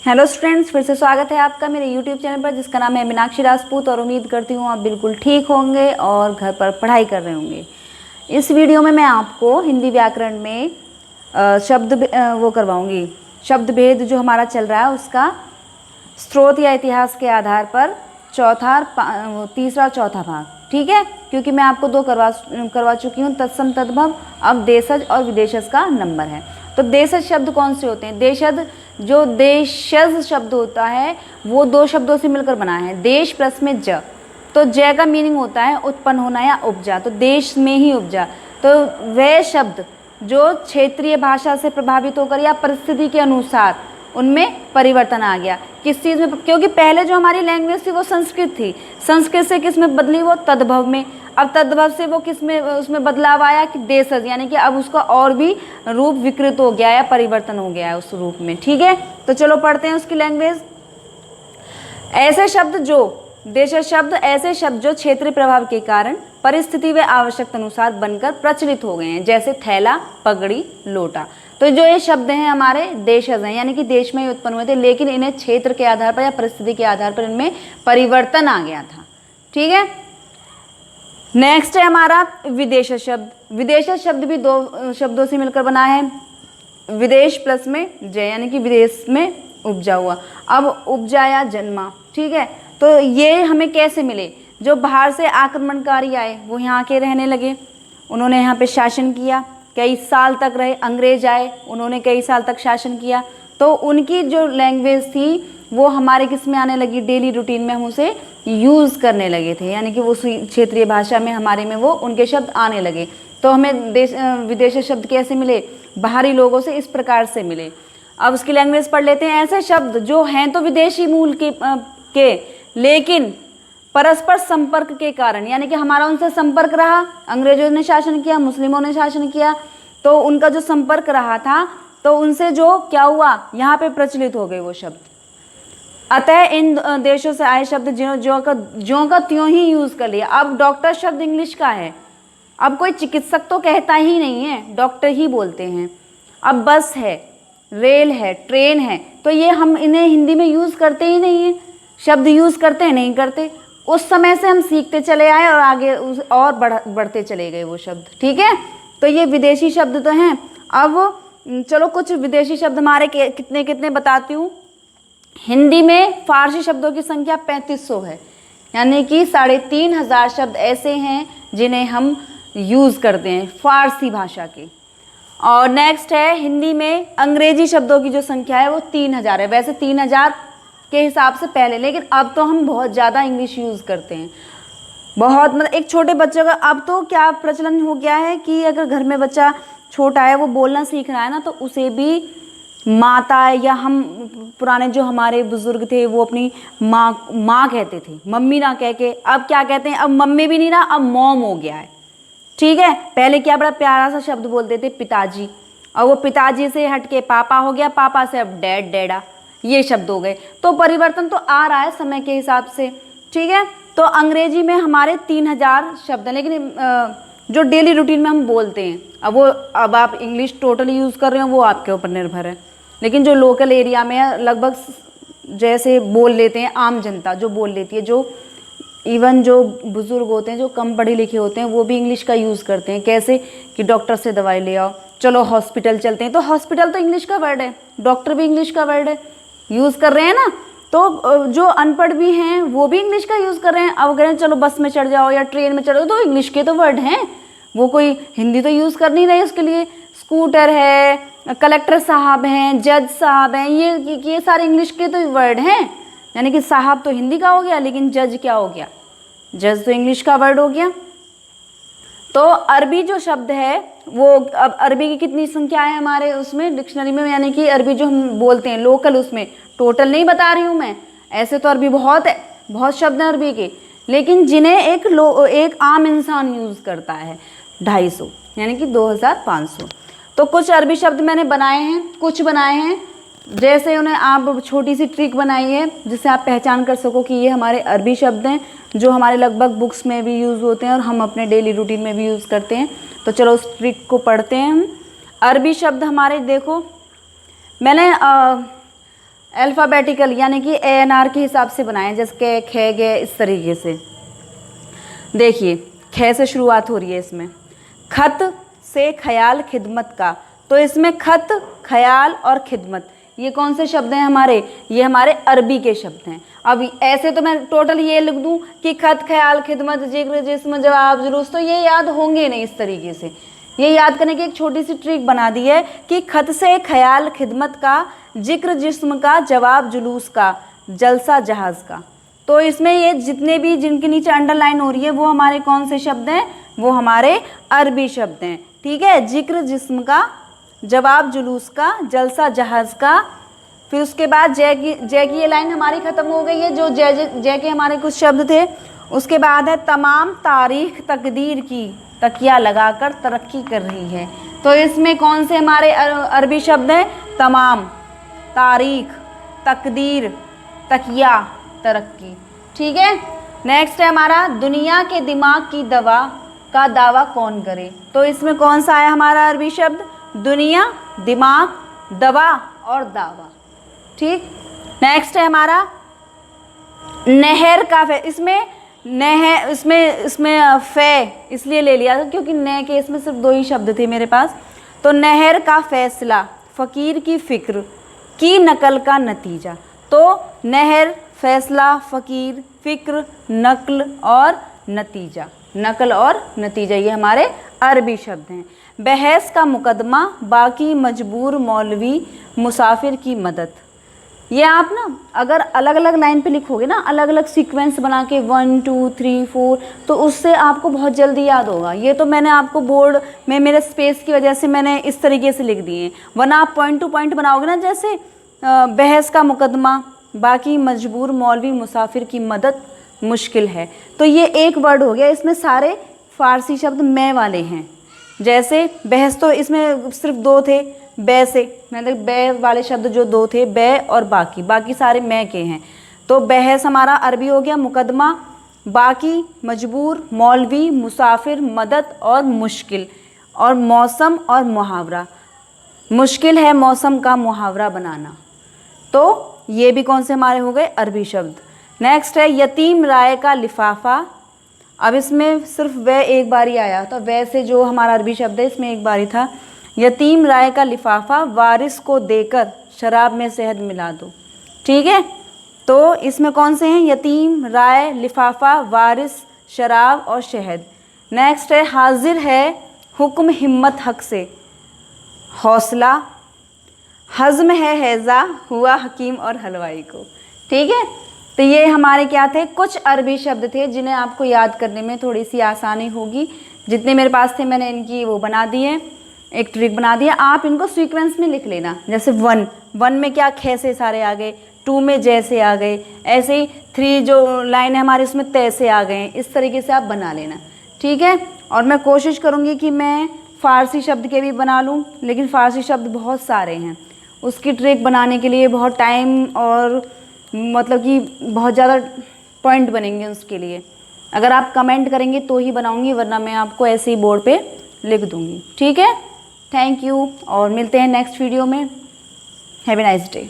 Hello students, फिर से स्वागत है आपका मेरे यूट्यूब चैनल पर जिसका नाम है मीनाक्षी राजपूत। और उम्मीद करती हूँ आप बिल्कुल ठीक होंगे और घर पर पढ़ाई कर रहे होंगे। इस वीडियो में मैं आपको हिंदी व्याकरण में वो करवाऊँगी, शब्द भेद जो हमारा चल रहा है उसका स्रोत या इतिहास के आधार पर तीसरा और चौथा भाग, ठीक है। क्योंकि मैं आपको दो करवा चुकी हूँ, तत्सम तद्भव। अब देशज और विदेशज का नंबर है। तो देशज शब्द कौन से होते हैं? देशज, जो देशज शब्द होता है वो दो शब्दों से मिलकर बना है, देश प्लस में ज। तो ज का मीनिंग होता है उत्पन्न होना या उपजा, तो देश में ही उपजा। तो वह शब्द जो क्षेत्रीय भाषा से प्रभावित होकर या परिस्थिति के अनुसार उनमें परिवर्तन आ गया। किस चीज़ में? क्योंकि पहले जो हमारी लैंग्वेज थी वो संस्कृत थी, संस्कृत से किस में बदली? वो तद्भव में। अब तद्भव से वो किस में उसमें बदलाव आया कि देशज, यानी कि अब उसका और भी रूप विकृत हो गया या परिवर्तन हो गया है उस रूप में, ठीक है। तो चलो पढ़ते हैं उसकी लैंग्वेज। ऐसे शब्द जो देशज शब्द, ऐसे शब्द जो क्षेत्रीय प्रभाव के कारण परिस्थिति व आवश्यकता अनुसार बनकर प्रचलित हो गए हैं, जैसे थैला, पगड़ी, लोटा। तो जो ये शब्द हैं हमारे देशज हैं, यानी कि देश में ही उत्पन्न हुए थे, लेकिन इन्हें क्षेत्र के आधार पर या परिस्थिति के आधार पर इनमें परिवर्तन आ गया था, ठीक है। नेक्स्ट है हमारा विदेशज शब्द। विदेशज शब्द भी दो शब्दों से मिलकर बना है, विदेश प्लस में जय, यानी कि विदेश में उपजा हुआ। अब उपजा या जन्मा, ठीक है। तो ये हमें कैसे मिले? जो बाहर से आक्रमणकारी आए वो यहाँ के रहने लगे, उन्होंने यहाँ पे शासन किया, कई साल तक रहे। अंग्रेज आए, उन्होंने कई साल तक शासन किया, तो उनकी जो लैंग्वेज थी वो हमारे किस में आने लगी? डेली रूटीन में हम उसे यूज़ करने लगे थे, यानी कि उस क्षेत्रीय भाषा में हमारे में वो उनके शब्द आने लगे। तो हमें विदेशी शब्द कैसे मिले? बाहरी लोगों से इस प्रकार से मिले। अब उसकी लैंग्वेज पढ़ लेते हैं। ऐसे शब्द जो हैं तो विदेशी मूल के लेकिन परस्पर संपर्क के कारण, यानी कि हमारा उनसे संपर्क रहा, अंग्रेजों ने शासन किया, मुस्लिमों ने शासन किया, तो उनका जो संपर्क रहा था तो उनसे जो क्या हुआ, यहाँ पे प्रचलित हो गए वो शब्द। अतः इन देशों से आए शब्द ज्यों का त्यों ही यूज़ कर लिया। अब डॉक्टर शब्द इंग्लिश का है, अब कोई चिकित्सक तो कहता ही नहीं है, डॉक्टर ही बोलते हैं। अब बस है, रेल है, ट्रेन है, तो ये हम इन्हें हिंदी में यूज़ करते ही नहीं हैं। शब्द यूज़ करते हैं, नहीं करते। उस समय से हम सीखते चले आए और आगे और बढ़ते चले गए वो शब्द, ठीक है। तो ये विदेशी शब्द तो हैं। अब चलो कुछ विदेशी शब्द हमारे कितने कितने बताती हूँ। हिंदी में फारसी शब्दों की संख्या 3500 है, यानी कि 3500 शब्द ऐसे हैं जिन्हें हम यूज़ करते हैं फारसी भाषा के। और नेक्स्ट है हिंदी में अंग्रेजी शब्दों की जो संख्या है वो 3000 है। वैसे 3000 के हिसाब से पहले, लेकिन अब तो हम बहुत ज़्यादा इंग्लिश यूज़ करते हैं, बहुत। मतलब एक छोटे बच्चे का अब तो क्या प्रचलन हो गया है कि अगर घर में बच्चा छोटा है, वो बोलना सीख रहा है ना, तो उसे भी माता, या हम पुराने जो हमारे बुजुर्ग थे वो अपनी माँ कहते थे, मम्मी ना कह के अब क्या कहते हैं? अब मम्मी भी नहीं रहा, अब मॉम हो गया है, ठीक है। पहले क्या बड़ा प्यारा सा शब्द बोलते थे, पिताजी, और वो पिताजी से हट के पापा हो गया, पापा से अब डैड, डैडा, ये शब्द हो गए। तो परिवर्तन तो आ रहा है समय के हिसाब से, ठीक है। तो अंग्रेजी में हमारे 3000 शब्द हैं, लेकिन जो डेली रूटीन में हम बोलते हैं, अब आप इंग्लिश टोटली यूज़ कर रहे हो वो आपके ऊपर निर्भर है, लेकिन जो लोकल एरिया में है लगभग जैसे बोल लेते हैं आम जनता, जो बोल लेती है, जो इवन जो बुज़ुर्ग होते हैं, जो कम पढ़े लिखे होते हैं, वो भी इंग्लिश का यूज़ करते हैं। कैसे कि डॉक्टर से दवाई ले आओ, चलो हॉस्पिटल चलते हैं, तो हॉस्पिटल तो इंग्लिश का वर्ड है, डॉक्टर भी इंग्लिश का वर्ड है, यूज़ कर रहे हैं ना। तो जो अनपढ़ भी हैं वो भी इंग्लिश का यूज़ कर रहे हैं। अब अगर चलो बस में चढ़ जाओ या ट्रेन में चढ़ो तो इंग्लिश के तो वर्ड हैं, वो कोई हिंदी तो यूज़ कर नहीं रहे उसके लिए। स्कूटर है, कलेक्टर साहब हैं, जज साहब हैं, ये सारे इंग्लिश के तो वर्ड हैं, यानी कि साहब तो हिंदी का हो गया, लेकिन जज क्या हो गया? जज तो इंग्लिश का वर्ड हो गया। तो अरबी जो शब्द है वो, अब अरबी की कितनी संख्या है हमारे उसमें डिक्शनरी में, यानी कि अरबी जो हम बोलते हैं लोकल, उसमें टोटल नहीं बता रही हूँ मैं, ऐसे तो अरबी बहुत है, बहुत शब्द हैं अरबी के, लेकिन जिन्हें एक आम इंसान यूज़ करता है 250, यानी कि 2500। तो कुछ अरबी शब्द मैंने बनाए हैं, कुछ बनाए हैं, जैसे उन्हें आप छोटी सी ट्रिक बनाई है जिससे आप पहचान कर सको कि ये हमारे अरबी शब्द हैं, जो हमारे लगभग बुक्स में भी यूज़ होते हैं और हम अपने डेली रूटीन में भी यूज़ करते हैं। तो चलो उस ट्रिक को पढ़ते हैं हम। अरबी शब्द हमारे देखो, मैंने अल्फ़ाबेटिकल यानी कि ANR के हिसाब से बनाएं, जैसे खे गे इस तरीके से। देखिए खे से शुरुआत हो रही है इसमें, खत से ख्याल खिदमत का, तो इसमें खत, ख्याल और खिदमत ये कौन से शब्द हैं हमारे, ये हमारे अरबी के शब्द हैं। अब ऐसे तो मैं टोटल ये लिख दूं कि खत, ख्याल, खिदमत, जिक्र, जिस्म, जवाब, जुलूस, तो ये याद होंगे नहीं इस तरीके से। ये याद करने की एक छोटी सी ट्रिक बना दी है कि खत से ख्याल खिदमत का, जिक्र जिस्म का, जवाब जुलूस का, जलसा जहाज़ का। तो इसमें ये जितने भी जिनके नीचे अंडरलाइन हो रही है वो हमारे कौन से शब्द हैं, वो हमारे अरबी शब्द हैं। ठीक है, जिक्र जिस्म का, जवाब जुलूस का, जलसा जहाज़ का। फिर उसके बाद जय की ये लाइन हमारी ख़त्म हो गई है, जो जय के हमारे कुछ शब्द थे। उसके बाद है तमाम तारीख तकदीर की तकिया लगाकर तरक्की कर रही है। तो इसमें कौन से हमारे अरबी शब्द हैं, तमाम, तारीख, तकदीर, तकिया, तरक्की। ठीक है, नेक्स्ट है हमारा दुनिया के दिमाग की दवा का दावा कौन करे। तो इसमें कौन सा है हमारा अरबी शब्द, दुनिया, दिमाग, दवा और दावा। ठीक, नेक्स्ट है हमारा नहर का फे। इसमें नहर, इसमें फे इसलिए ले लिया था क्योंकि न के इसमें सिर्फ 2 ही शब्द थे मेरे पास। तो नहर का फैसला, फ़कीर की फ़िक्र की नकल का नतीजा। तो नहर, फैसला, फ़कीर, फ़िक्र, नकल और नतीजा, नकल और नतीजा ये हमारे अरबी शब्द हैं। बहस का मुकदमा, बाकी मजबूर मौलवी, मुसाफिर की मदद। ये आप ना अगर अलग अलग लाइन पे लिखोगे ना, अलग अलग सीक्वेंस बना के 1 2 3 4, तो उससे आपको बहुत जल्दी याद होगा। ये तो मैंने आपको बोर्ड में मेरे स्पेस की वजह से मैंने इस तरीके से लिख दिए हैं, वरना आप पॉइंट टू पॉइंट बनाओगे ना, जैसे बहस का मुकदमा, बाकी मजबूर मौलवी, मुसाफिर की मदद, मुश्किल है। तो ये एक वर्ड हो गया, इसमें सारे फ़ारसी शब्द मैं वाले हैं। जैसे बहस तो इसमें सिर्फ 2 थे, बै से मतलब बै वाले शब्द जो 2 थे, बै और बाकी सारे मैं के हैं। तो बहस हमारा अरबी हो गया मुकदमा, बाकी मजबूर, मौलवी, मुसाफिर, मदद और मुश्किल। और मौसम और मुहावरा, मुश्किल है मौसम का मुहावरा बनाना। तो ये भी कौन से हमारे हो गए अरबी शब्द। नेक्स्ट है यतीम राय का लिफाफा। अब इसमें सिर्फ वह एक बार ही आया, तो वह से जो हमारा अरबी शब्द है इसमें एक बार ही था। यतीम राय का लिफाफा, वारिस को देकर शराब में शहद मिला दो। ठीक है, तो इसमें कौन से हैं, यतीम, राय, लिफाफा, वारिस, शराब और शहद। नेक्स्ट है हाजिर है हुक्म हिम्मत हक से, हौसला, हज़्म है हैज़ा, हुआ हकीम और हलवाई को। ठीक है, तो ये हमारे क्या थे, कुछ अरबी शब्द थे जिन्हें आपको याद करने में थोड़ी सी आसानी होगी। जितने मेरे पास थे मैंने इनकी वो बना दी है, एक ट्रिक बना दी है। आप इनको सीक्वेंस में लिख लेना, जैसे 1 में क्या खे से सारे आ गए, 2 में जैसे आ गए, ऐसे ही 3 जो लाइन है हमारे उसमें तैसे आ गए। इस तरीके से आप बना लेना। ठीक है, और मैं कोशिश करूँगी कि मैं फ़ारसी शब्द के भी बना लूँ, लेकिन फ़ारसी शब्द बहुत सारे हैं, उसकी ट्रिक बनाने के लिए बहुत टाइम और मतलब कि बहुत ज़्यादा पॉइंट बनेंगे उसके लिए। अगर आप कमेंट करेंगे तो ही बनाऊंगी, वरना मैं आपको ऐसे ही बोर्ड पे लिख दूंगी। ठीक है, थैंक यू और मिलते हैं नेक्स्ट वीडियो में। Have a nice day.